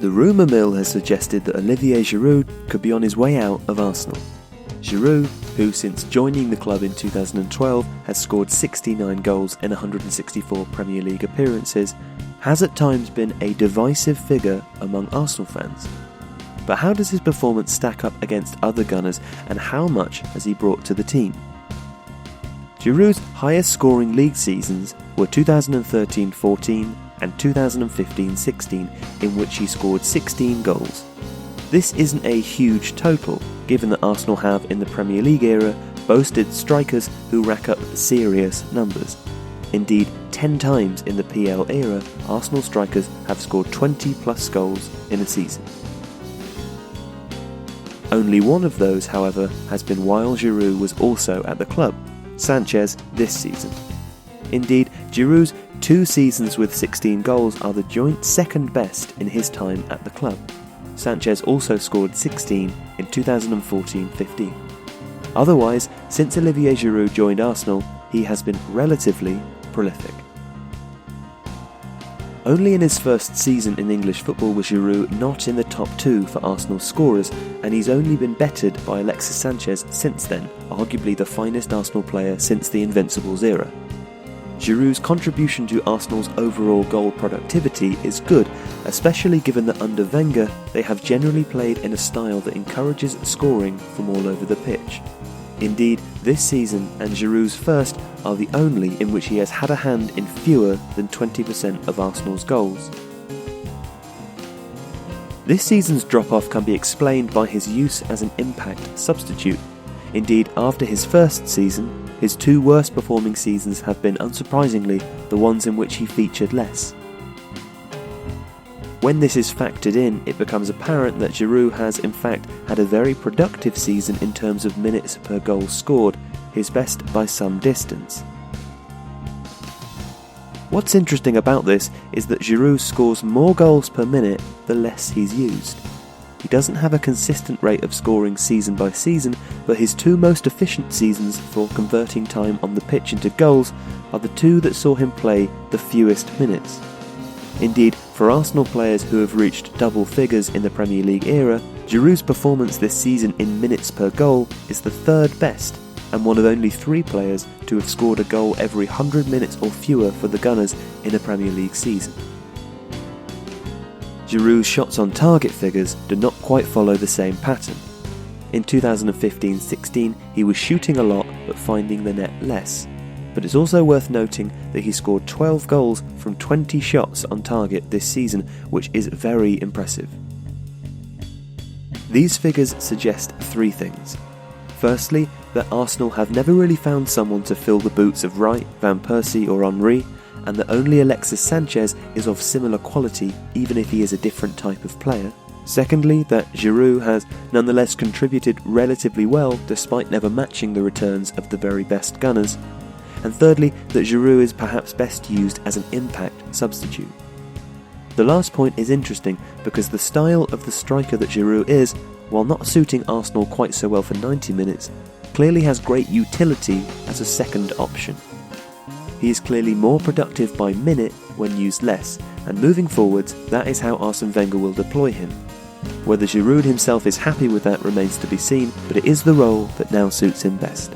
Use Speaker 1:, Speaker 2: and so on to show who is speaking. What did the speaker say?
Speaker 1: The rumour mill has suggested that Olivier Giroud could be on his way out of Arsenal. Giroud, who since joining the club in 2012 has scored 69 goals in 164 Premier League appearances, has at times been a divisive figure among Arsenal fans. But how does his performance stack up against other Gunners, and how much has he brought to the team? Giroud's highest scoring league seasons were 2013-14 and 2015-16, in which he scored 16 goals. This isn't a huge total, given that Arsenal have in the Premier League era boasted strikers who rack up serious numbers. Indeed, 10 times in the PL era, Arsenal strikers have scored 20 plus goals in a season. Only one of those, however, has been while Giroud was also at the club, Sanchez this season. Indeed, Giroud's 2 seasons with 16 goals are the joint second best in his time at the club. Sanchez also scored 16 in 2014-15. Otherwise, since Olivier Giroud joined Arsenal, he has been relatively prolific. Only in his first season in English football was Giroud not in the top 2 for Arsenal scorers, and he's only been bettered by Alexis Sanchez since then, arguably the finest Arsenal player since the Invincibles era. Giroud's contribution to Arsenal's overall goal productivity is good, especially given that under Wenger they have generally played in a style that encourages scoring from all over the pitch. Indeed, this season and Giroud's first are the only in which he has had a hand in fewer than 20% of Arsenal's goals. This season's drop-off can be explained by his use as an impact substitute. Indeed, after his first season, his 2 worst performing seasons have been, unsurprisingly, the ones in which he featured less. When this is factored in, it becomes apparent that Giroud has in fact had a very productive season in terms of minutes per goal scored, his best by some distance. What's interesting about this is that Giroud scores more goals per minute the less he's used. He doesn't have a consistent rate of scoring season by season, but his 2 most efficient seasons for converting time on the pitch into goals are the 2 that saw him play the fewest minutes. Indeed, for Arsenal players who have reached double figures in the Premier League era, Giroud's performance this season in minutes per goal is the 3rd best, and one of only 3 players to have scored a goal every 100 minutes or fewer for the Gunners in a Premier League season. Giroud's shots on target figures do not quite follow the same pattern. In 2015-16 he was shooting a lot but finding the net less, but it's also worth noting that he scored 12 goals from 20 shots on target this season, which is very impressive. These figures suggest 3 things. Firstly, that Arsenal have never really found someone to fill the boots of Wright, Van Persie or Henry, and that only Alexis Sanchez is of similar quality even if he is a different type of player. Secondly, that Giroud has nonetheless contributed relatively well despite never matching the returns of the very best Gunners. And thirdly, that Giroud is perhaps best used as an impact substitute. The last point is interesting because the style of the striker that Giroud is, while not suiting Arsenal quite so well for 90 minutes, clearly has great utility as a second option. He is clearly more productive by minute when used less, and moving forwards, that is how Arsene Wenger will deploy him. Whether Giroud himself is happy with that remains to be seen, but it is the role that now suits him best.